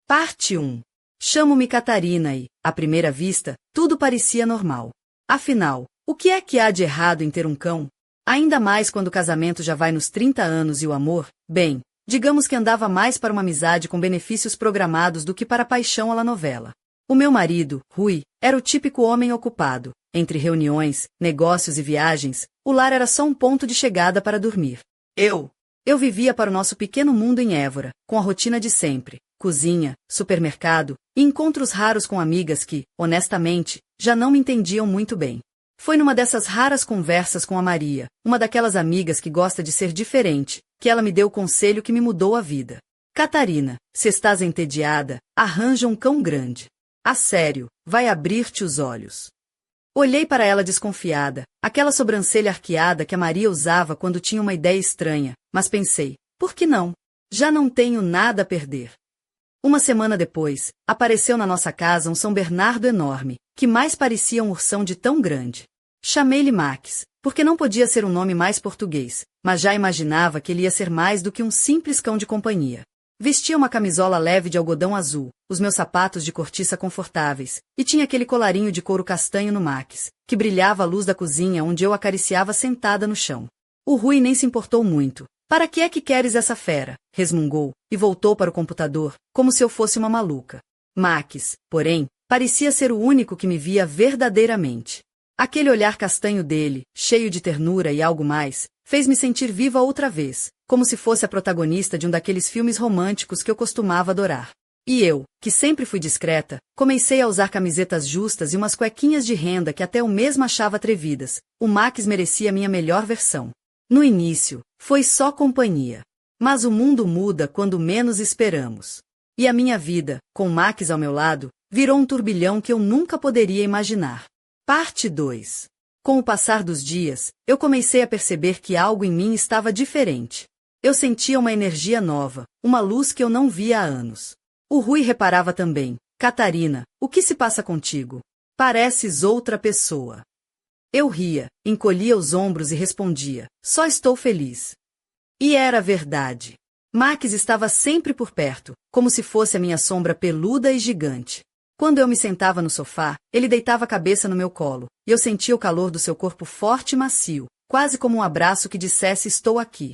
Parte 1. Chamo-me Catarina e, à primeira vista, tudo parecia normal. Afinal, o que é que há de errado em ter um cão? Ainda mais quando o casamento já vai nos 30 anos e o amor, bem, digamos que andava mais para uma amizade com benefícios programados do que para a paixão à la novela. O meu marido, Rui, era o típico homem ocupado. Entre reuniões, negócios e viagens, o lar era só um ponto de chegada para dormir. Eu vivia para o nosso pequeno mundo em Évora, com a rotina de sempre, cozinha, supermercado e encontros raros com amigas que, honestamente, já não me entendiam muito bem. Foi numa dessas raras conversas com a Maria, uma daquelas amigas que gosta de ser diferente, que ela me deu o conselho que me mudou a vida. Catarina, se estás entediada, arranja um cão grande. A sério, vai abrir-te os olhos. Olhei para ela desconfiada, aquela sobrancelha arqueada que a Maria usava quando tinha uma ideia estranha, mas pensei, por que não? Já não tenho nada a perder. Uma semana depois, apareceu na nossa casa um São Bernardo enorme, que mais parecia um ursão de tão grande. Chamei-lhe Max, porque não podia ser um nome mais português, mas já imaginava que ele ia ser mais do que um simples cão de companhia. Vestia uma camisola leve de algodão azul, os meus sapatos de cortiça confortáveis, e tinha aquele colarinho de couro castanho no Max, que brilhava à luz da cozinha onde eu acariciava sentada no chão. O Rui nem se importou muito. Para que é que queres essa fera? Resmungou, e voltou para o computador, como se eu fosse uma maluca. Max, porém, parecia ser o único que me via verdadeiramente. Aquele olhar castanho dele, cheio de ternura e algo mais, fez-me sentir viva outra vez, como se fosse a protagonista de um daqueles filmes românticos que eu costumava adorar. E eu, que sempre fui discreta, comecei a usar camisetas justas e umas cuequinhas de renda que até eu mesma achava atrevidas. O Max merecia minha melhor versão. No início, foi só companhia. Mas o mundo muda quando menos esperamos. E a minha vida, com Max ao meu lado, virou um turbilhão que eu nunca poderia imaginar. Parte 2. Com o passar dos dias, eu comecei a perceber que algo em mim estava diferente. Eu sentia uma energia nova, uma luz que eu não via há anos. O Rui reparava também. Catarina, o que se passa contigo? Pareces outra pessoa. Eu ria, encolhia os ombros e respondia, só estou feliz. E era verdade. Max estava sempre por perto, como se fosse a minha sombra peluda e gigante. Quando eu me sentava no sofá, ele deitava a cabeça no meu colo, e eu sentia o calor do seu corpo forte e macio, quase como um abraço que dissesse estou aqui.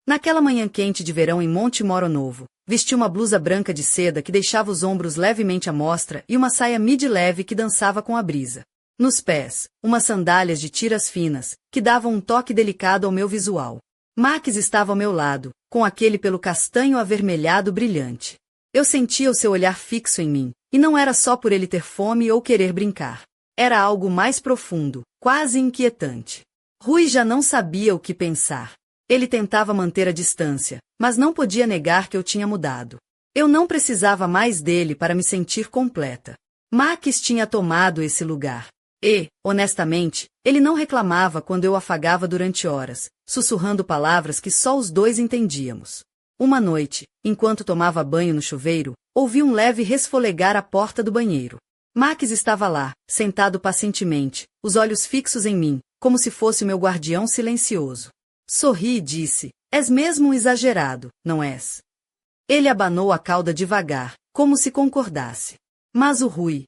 Naquela manhã quente de verão em Monte Moro Novo, vesti uma blusa branca de seda que deixava os ombros levemente à mostra e uma saia midi leve que dançava com a brisa. Nos pés, umas sandálias de tiras finas, que davam um toque delicado ao meu visual. Max estava ao meu lado, com aquele pelo castanho avermelhado brilhante. Eu sentia o seu olhar fixo em mim, e não era só por ele ter fome ou querer brincar. Era algo mais profundo, quase inquietante. Rui já não sabia o que pensar. Ele tentava manter a distância, mas não podia negar que eu tinha mudado. Eu não precisava mais dele para me sentir completa. Max tinha tomado esse lugar. E, honestamente, ele não reclamava quando eu afagava durante horas, sussurrando palavras que só os dois entendíamos. Uma noite, enquanto tomava banho no chuveiro, ouvi um leve resfolegar à porta do banheiro. Max estava lá, sentado pacientemente, os olhos fixos em mim, como se fosse o meu guardião silencioso. Sorri e disse, és mesmo um exagerado, não és? Ele abanou a cauda devagar, como se concordasse. Mas o Rui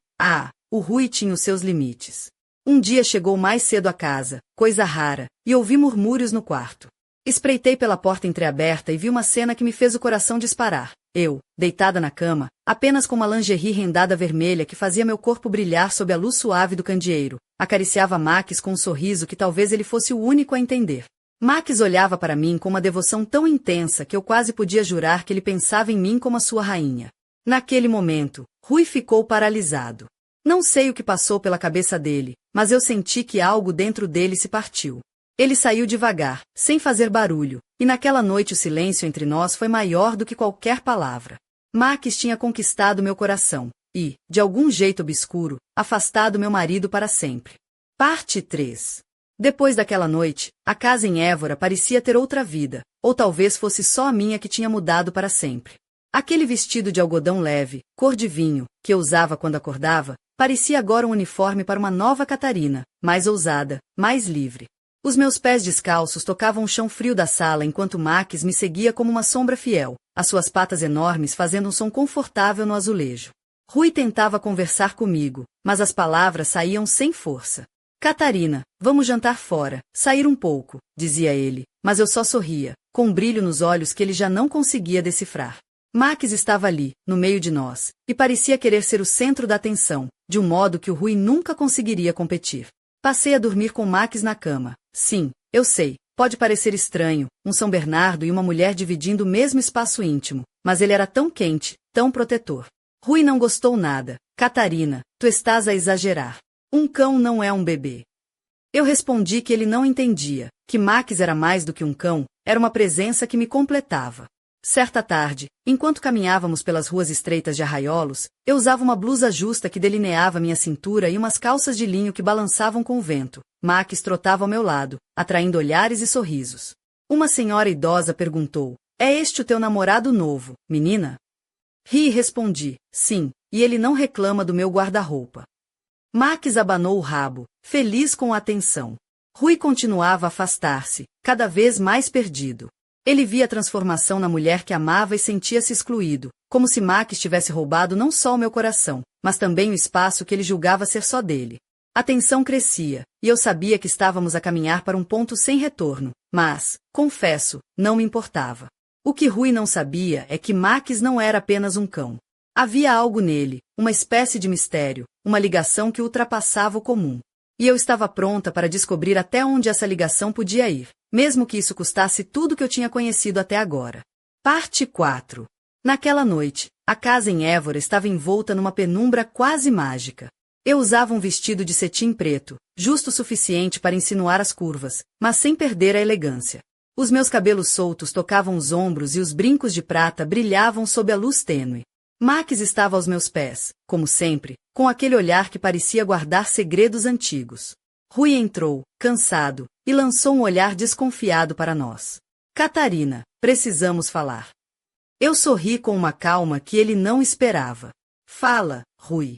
tinha os seus limites. Um dia chegou mais cedo a casa, coisa rara, e ouvi murmúrios no quarto. Espreitei pela porta entreaberta e vi uma cena que me fez o coração disparar. Eu, deitada na cama, apenas com uma lingerie rendada vermelha que fazia meu corpo brilhar sob a luz suave do candeeiro, acariciava Max com um sorriso que talvez ele fosse o único a entender. Max olhava para mim com uma devoção tão intensa que eu quase podia jurar que ele pensava em mim como a sua rainha. Naquele momento, Rui ficou paralisado. Não sei o que passou pela cabeça dele, mas eu senti que algo dentro dele se partiu. Ele saiu devagar, sem fazer barulho, e naquela noite o silêncio entre nós foi maior do que qualquer palavra. Max tinha conquistado meu coração, e, de algum jeito obscuro, afastado meu marido para sempre. Parte 3. Depois daquela noite, a casa em Évora parecia ter outra vida, ou talvez fosse só a minha que tinha mudado para sempre. Aquele vestido de algodão leve, cor de vinho, que eu usava quando acordava, parecia agora um uniforme para uma nova Catarina, mais ousada, mais livre. Os meus pés descalços tocavam o chão frio da sala enquanto Max me seguia como uma sombra fiel, as suas patas enormes fazendo um som confortável no azulejo. Rui tentava conversar comigo, mas as palavras saíam sem força. Catarina, vamos jantar fora, sair um pouco, dizia ele, mas eu só sorria, com um brilho nos olhos que ele já não conseguia decifrar. Max estava ali, no meio de nós, e parecia querer ser o centro da atenção, de um modo que o Rui nunca conseguiria competir. Passei a dormir com Max na cama. Sim, eu sei, pode parecer estranho, um São Bernardo e uma mulher dividindo o mesmo espaço íntimo, mas ele era tão quente, tão protetor. Rui não gostou nada. Catarina, tu estás a exagerar. Um cão não é um bebê. Eu respondi que ele não entendia, que Max era mais do que um cão, era uma presença que me completava. Certa tarde, enquanto caminhávamos pelas ruas estreitas de Arraiolos, eu usava uma blusa justa que delineava minha cintura e umas calças de linho que balançavam com o vento. Max trotava ao meu lado, atraindo olhares e sorrisos. Uma senhora idosa perguntou, é este o teu namorado novo, menina? Ri e respondi, sim, e ele não reclama do meu guarda-roupa. Max abanou o rabo, feliz com a atenção. Rui continuava a afastar-se, cada vez mais perdido. Ele via a transformação na mulher que amava e sentia-se excluído, como se Max tivesse roubado não só o meu coração, mas também o espaço que ele julgava ser só dele. A tensão crescia, e eu sabia que estávamos a caminhar para um ponto sem retorno, mas, confesso, não me importava. O que Rui não sabia é que Max não era apenas um cão. Havia algo nele, uma espécie de mistério, uma ligação que ultrapassava o comum. E eu estava pronta para descobrir até onde essa ligação podia ir, mesmo que isso custasse tudo que eu tinha conhecido até agora. Parte 4. Naquela noite, a casa em Évora estava envolta numa penumbra quase mágica. Eu usava um vestido de cetim preto, justo o suficiente para insinuar as curvas, mas sem perder a elegância. Os meus cabelos soltos tocavam os ombros e os brincos de prata brilhavam sob a luz tênue. Max estava aos meus pés, como sempre, com aquele olhar que parecia guardar segredos antigos. Rui entrou, cansado, e lançou um olhar desconfiado para nós. Catarina, precisamos falar. Eu sorri com uma calma que ele não esperava. Fala, Rui.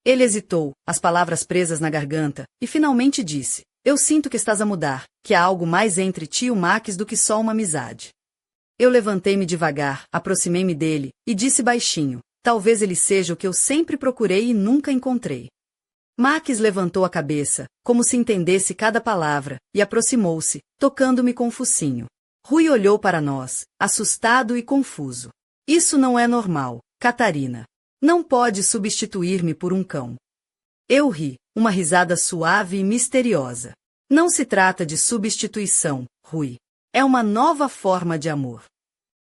Ele hesitou, as palavras presas na garganta, e finalmente disse, eu sinto que estás a mudar, que há algo mais entre ti e o Max do que só uma amizade. Eu levantei-me devagar, aproximei-me dele, e disse baixinho, talvez ele seja o que eu sempre procurei e nunca encontrei. Max levantou a cabeça, como se entendesse cada palavra, e aproximou-se, tocando-me com o focinho. Rui olhou para nós, assustado e confuso. Isso não é normal, Catarina. Não pode substituir-me por um cão. Eu ri, uma risada suave e misteriosa. Não se trata de substituição, Rui. É uma nova forma de amor.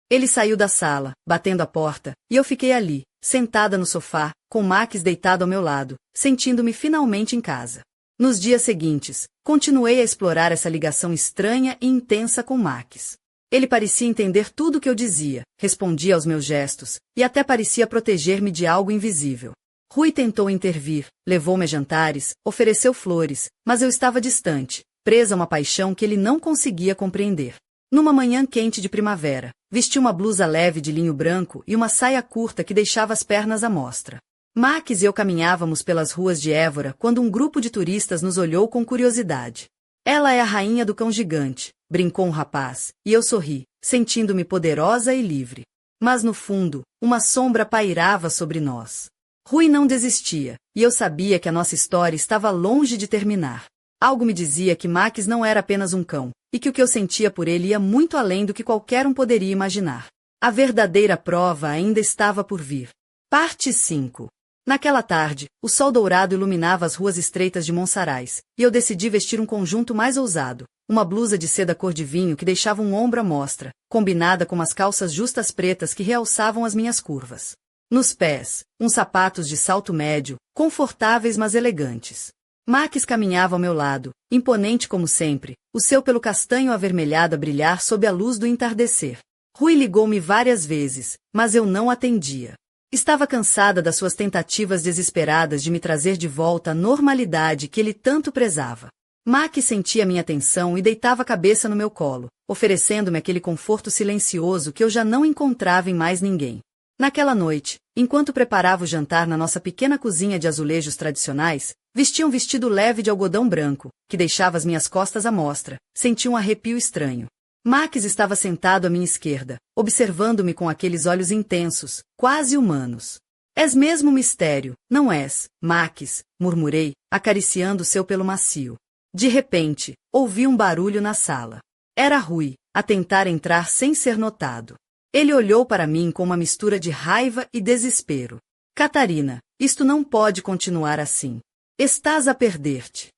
Ele saiu da sala, batendo a porta, e eu fiquei ali, sentada no sofá, com Max deitado ao meu lado, sentindo-me finalmente em casa. Nos dias seguintes, continuei a explorar essa ligação estranha e intensa com Max. Ele parecia entender tudo o que eu dizia, respondia aos meus gestos, e até parecia proteger-me de algo invisível. Rui tentou intervir, levou-me a jantares, ofereceu flores, mas eu estava distante, presa a uma paixão que ele não conseguia compreender. Numa manhã quente de primavera, vesti uma blusa leve de linho branco e uma saia curta que deixava as pernas à mostra. Max e eu caminhávamos pelas ruas de Évora quando um grupo de turistas nos olhou com curiosidade. Ela é a rainha do cão gigante, brincou um rapaz, e eu sorri, sentindo-me poderosa e livre. Mas no fundo, uma sombra pairava sobre nós. Rui não desistia, e eu sabia que a nossa história estava longe de terminar. Algo me dizia que Max não era apenas um cão, e que o que eu sentia por ele ia muito além do que qualquer um poderia imaginar. A verdadeira prova ainda estava por vir. Parte 5. Naquela tarde, o sol dourado iluminava as ruas estreitas de Monsaraz, e eu decidi vestir um conjunto mais ousado, uma blusa de seda cor de vinho que deixava um ombro à mostra, combinada com umas calças justas pretas que realçavam as minhas curvas. Nos pés, uns sapatos de salto médio, confortáveis mas elegantes. Max caminhava ao meu lado, imponente como sempre, o seu pelo castanho avermelhado a brilhar sob a luz do entardecer. Rui ligou-me várias vezes, mas eu não atendia. Estava cansada das suas tentativas desesperadas de me trazer de volta à normalidade que ele tanto prezava. Max sentia minha atenção e deitava a cabeça no meu colo, oferecendo-me aquele conforto silencioso que eu já não encontrava em mais ninguém. Naquela noite, enquanto preparava o jantar na nossa pequena cozinha de azulejos tradicionais, Vestia um vestido leve de algodão branco, que deixava as minhas costas à mostra. Senti um arrepio estranho. Max estava sentado à minha esquerda, observando-me com aqueles olhos intensos, quase humanos. És mesmo um mistério, não és, Max? Murmurei, acariciando seu pelo macio. De repente, ouvi um barulho na sala. Era Rui, a tentar entrar sem ser notado. Ele olhou para mim com uma mistura de raiva e desespero. Catarina, isto não pode continuar assim. Estás a perder-te.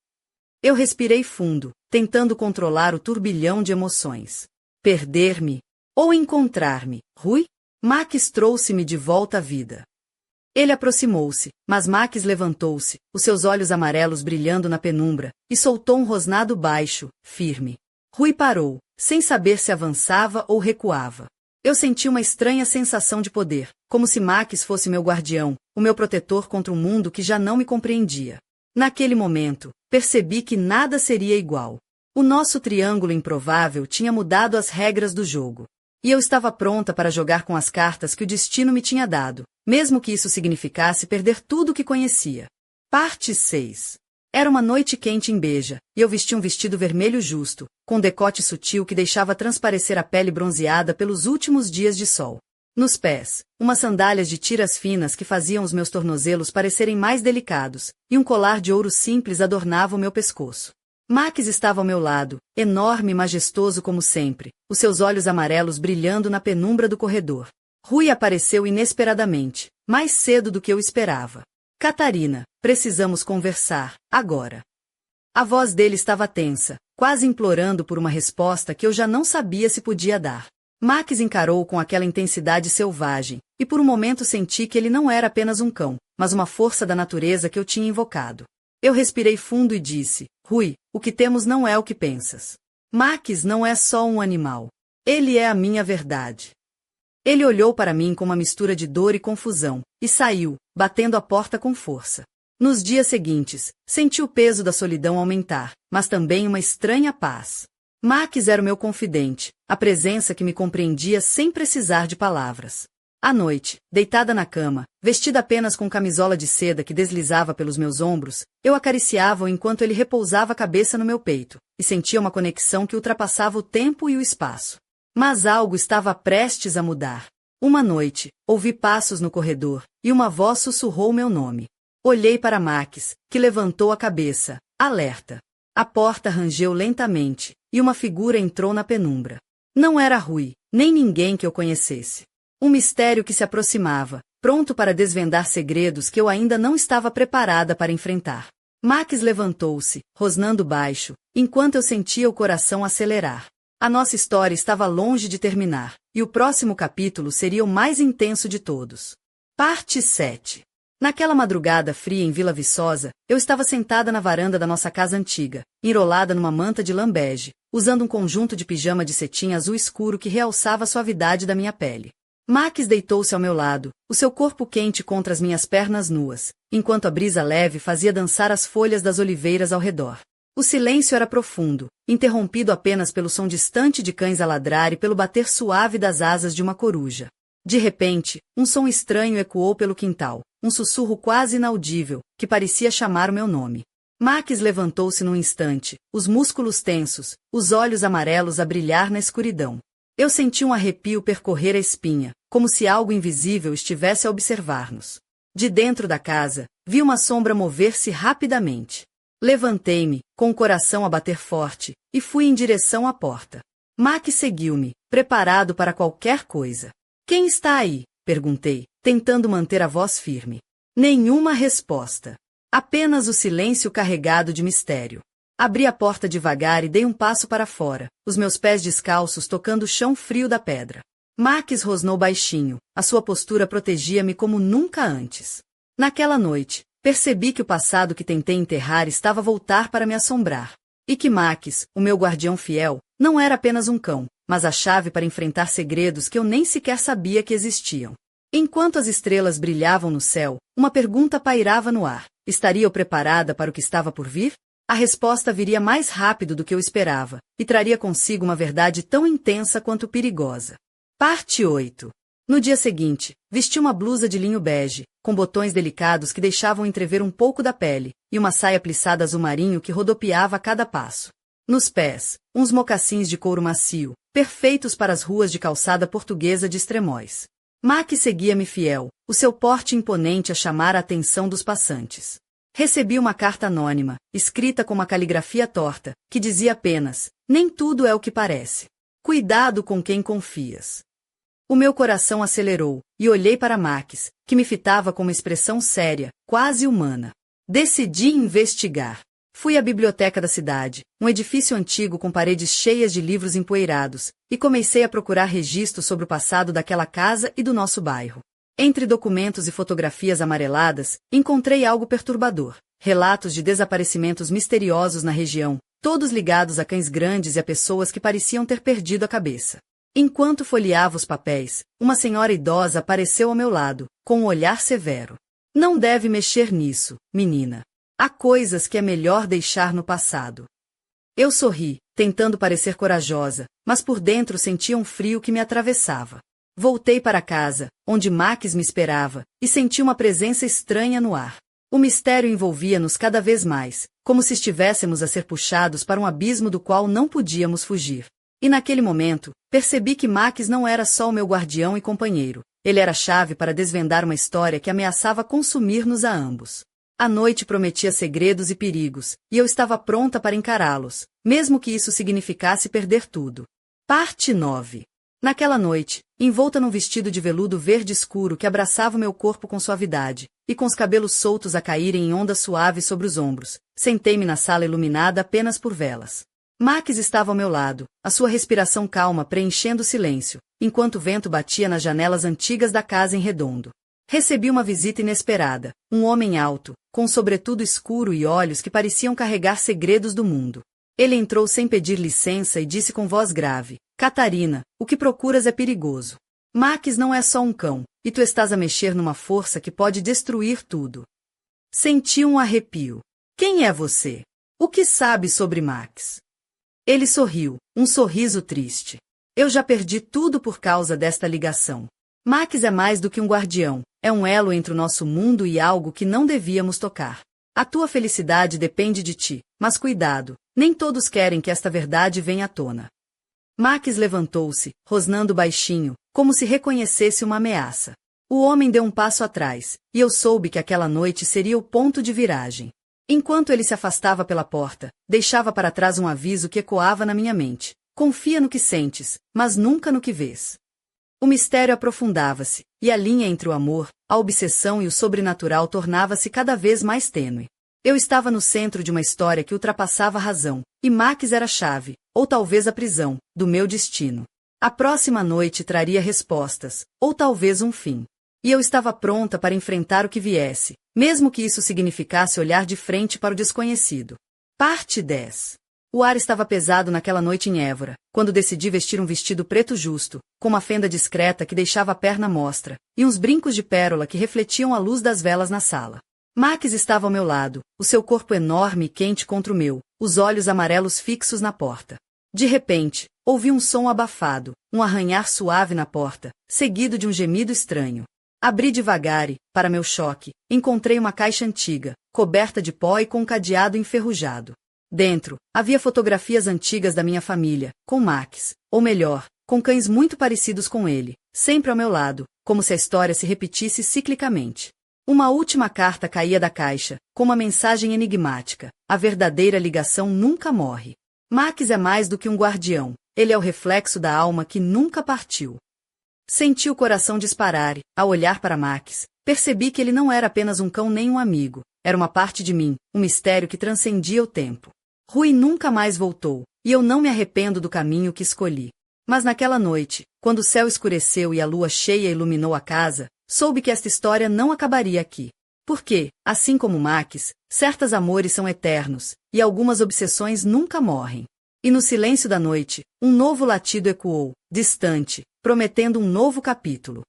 Eu respirei fundo, tentando controlar o turbilhão de emoções. Perder-me? Ou encontrar-me, Rui? Max trouxe-me de volta à vida. Ele aproximou-se, mas Max levantou-se, os seus olhos amarelos brilhando na penumbra, e soltou um rosnado baixo, firme. Rui parou, sem saber se avançava ou recuava. Eu senti uma estranha sensação de poder, como se Max fosse meu guardião, o meu protetor contra um mundo que já não me compreendia. Naquele momento, percebi que nada seria igual. O nosso triângulo improvável tinha mudado as regras do jogo. E eu estava pronta para jogar com as cartas que o destino me tinha dado, mesmo que isso significasse perder tudo o que conhecia. Parte 6. Era uma noite quente em Beja, e eu vestia um vestido vermelho justo, com decote sutil que deixava transparecer a pele bronzeada pelos últimos dias de sol. Nos pés, umas sandálias de tiras finas que faziam os meus tornozelos parecerem mais delicados, e um colar de ouro simples adornava o meu pescoço. Max estava ao meu lado, enorme e majestoso como sempre, os seus olhos amarelos brilhando na penumbra do corredor. Rui apareceu inesperadamente, mais cedo do que eu esperava. Catarina, precisamos conversar, agora. A voz dele estava tensa, quase implorando por uma resposta que eu já não sabia se podia dar. Max encarou com aquela intensidade selvagem, e por um momento senti que ele não era apenas um cão, mas uma força da natureza que eu tinha invocado. Eu respirei fundo e disse, Rui, o que temos não é o que pensas. Max não é só um animal. Ele é a minha verdade. Ele olhou para mim com uma mistura de dor e confusão, e saiu, batendo a porta com força. Nos dias seguintes, senti o peso da solidão aumentar, mas também uma estranha paz. Max era o meu confidente, a presença que me compreendia sem precisar de palavras. À noite, deitada na cama, vestida apenas com camisola de seda que deslizava pelos meus ombros, eu acariciava-o enquanto ele repousava a cabeça no meu peito, e sentia uma conexão que ultrapassava o tempo e o espaço. Mas algo estava prestes a mudar. Uma noite, ouvi passos no corredor, e uma voz sussurrou meu nome. Olhei para Max, que levantou a cabeça, alerta. A porta rangeu lentamente, e uma figura entrou na penumbra. Não era Rui, nem ninguém que eu conhecesse. Um mistério que se aproximava, pronto para desvendar segredos que eu ainda não estava preparada para enfrentar. Max levantou-se, rosnando baixo, enquanto eu sentia o coração acelerar. A nossa história estava longe de terminar, e o próximo capítulo seria o mais intenso de todos. Parte 7. Naquela madrugada fria em Vila Viçosa, eu estava sentada na varanda da nossa casa antiga, enrolada numa manta de lã bege, usando um conjunto de pijama de cetim azul escuro que realçava a suavidade da minha pele. Max deitou-se ao meu lado, o seu corpo quente contra as minhas pernas nuas, enquanto a brisa leve fazia dançar as folhas das oliveiras ao redor. O silêncio era profundo, interrompido apenas pelo som distante de cães a ladrar e pelo bater suave das asas de uma coruja. De repente, um som estranho ecoou pelo quintal, um sussurro quase inaudível, que parecia chamar o meu nome. Max levantou-se num instante, os músculos tensos, os olhos amarelos a brilhar na escuridão. Eu senti um arrepio percorrer a espinha, como se algo invisível estivesse a observar-nos. De dentro da casa, vi uma sombra mover-se rapidamente. Levantei-me, com o coração a bater forte, e fui em direção à porta. Max seguiu-me, preparado para qualquer coisa. Quem está aí? Perguntei, tentando manter a voz firme. Nenhuma resposta. Apenas o silêncio carregado de mistério. Abri a porta devagar e dei um passo para fora, os meus pés descalços tocando o chão frio da pedra. Max rosnou baixinho, a sua postura protegia-me como nunca antes. Naquela noite, percebi que o passado que tentei enterrar estava a voltar para me assombrar. E que Max, o meu guardião fiel, não era apenas um cão, mas a chave para enfrentar segredos que eu nem sequer sabia que existiam. Enquanto as estrelas brilhavam no céu, uma pergunta pairava no ar. Estaria eu preparada para o que estava por vir? A resposta viria mais rápido do que eu esperava, e traria consigo uma verdade tão intensa quanto perigosa. Parte 8. No dia seguinte, vesti uma blusa de linho bege, com botões delicados que deixavam entrever um pouco da pele, e uma saia plissada azul marinho que rodopiava a cada passo. Nos pés, uns mocassins de couro macio, perfeitos para as ruas de calçada portuguesa de Extremóis. Max seguia-me fiel, o seu porte imponente a chamar a atenção dos passantes. Recebi uma carta anônima, escrita com uma caligrafia torta, que dizia apenas: nem tudo é o que parece. Cuidado com quem confias. O meu coração acelerou, e olhei para Max, que me fitava com uma expressão séria, quase humana. Decidi investigar. Fui à biblioteca da cidade, um edifício antigo com paredes cheias de livros empoeirados, e comecei a procurar registros sobre o passado daquela casa e do nosso bairro. Entre documentos e fotografias amareladas, encontrei algo perturbador: relatos de desaparecimentos misteriosos na região, todos ligados a cães grandes e a pessoas que pareciam ter perdido a cabeça. Enquanto folheava os papéis, uma senhora idosa apareceu ao meu lado, com um olhar severo. Não deve mexer nisso, menina. Há coisas que é melhor deixar no passado. Eu sorri, tentando parecer corajosa, mas por dentro sentia um frio que me atravessava. Voltei para casa, onde Max me esperava, e senti uma presença estranha no ar. O mistério envolvia-nos cada vez mais, como se estivéssemos a ser puxados para um abismo do qual não podíamos fugir. E naquele momento, percebi que Max não era só o meu guardião e companheiro. Ele era a chave para desvendar uma história que ameaçava consumir-nos a ambos. A noite prometia segredos e perigos, e eu estava pronta para encará-los, mesmo que isso significasse perder tudo. Parte 9. Naquela noite, envolta num vestido de veludo verde escuro que abraçava o meu corpo com suavidade, e com os cabelos soltos a caírem em ondas suaves sobre os ombros, sentei-me na sala iluminada apenas por velas. Max estava ao meu lado, a sua respiração calma preenchendo o silêncio, enquanto o vento batia nas janelas antigas da casa em redondo. Recebi uma visita inesperada, um homem alto, com um sobretudo escuro e olhos que pareciam carregar segredos do mundo. Ele entrou sem pedir licença e disse com voz grave: Catarina, o que procuras é perigoso. Max não é só um cão, e tu estás a mexer numa força que pode destruir tudo. Senti um arrepio. Quem é você? O que sabe sobre Max? Ele sorriu, um sorriso triste. Eu já perdi tudo por causa desta ligação. Max é mais do que um guardião, é um elo entre o nosso mundo e algo que não devíamos tocar. A tua felicidade depende de ti, mas cuidado, nem todos querem que esta verdade venha à tona. Max levantou-se, rosnando baixinho, como se reconhecesse uma ameaça. O homem deu um passo atrás, e eu soube que aquela noite seria o ponto de viragem. Enquanto ele se afastava pela porta, deixava para trás um aviso que ecoava na minha mente: confia no que sentes, mas nunca no que vês. O mistério aprofundava-se, e a linha entre o amor, a obsessão e o sobrenatural tornava-se cada vez mais tênue. Eu estava no centro de uma história que ultrapassava a razão, e Max era a chave, ou talvez a prisão, do meu destino. A próxima noite traria respostas, ou talvez um fim. E eu estava pronta para enfrentar o que viesse, mesmo que isso significasse olhar de frente para o desconhecido. Parte 10. O ar estava pesado naquela noite em Évora, quando decidi vestir um vestido preto justo, com uma fenda discreta que deixava a perna à mostra, e uns brincos de pérola que refletiam a luz das velas na sala. Max estava ao meu lado, o seu corpo enorme e quente contra o meu, os olhos amarelos fixos na porta. De repente, ouvi um som abafado, um arranhar suave na porta, seguido de um gemido estranho. Abri devagar e, para meu choque, encontrei uma caixa antiga, coberta de pó e com um cadeado enferrujado. Dentro, havia fotografias antigas da minha família, com Max, ou melhor, com cães muito parecidos com ele, sempre ao meu lado, como se a história se repetisse ciclicamente. Uma última carta caía da caixa, com uma mensagem enigmática: a verdadeira ligação nunca morre. Max é mais do que um guardião, ele é o reflexo da alma que nunca partiu. Senti o coração disparar e, ao olhar para Max, percebi que ele não era apenas um cão nem um amigo, era uma parte de mim, um mistério que transcendia o tempo. Rui nunca mais voltou, e eu não me arrependo do caminho que escolhi. Mas naquela noite, quando o céu escureceu e a lua cheia iluminou a casa, soube que esta história não acabaria aqui. Porque, assim como Max, certos amores são eternos, e algumas obsessões nunca morrem. E no silêncio da noite, um novo latido ecoou, distante, prometendo um novo capítulo.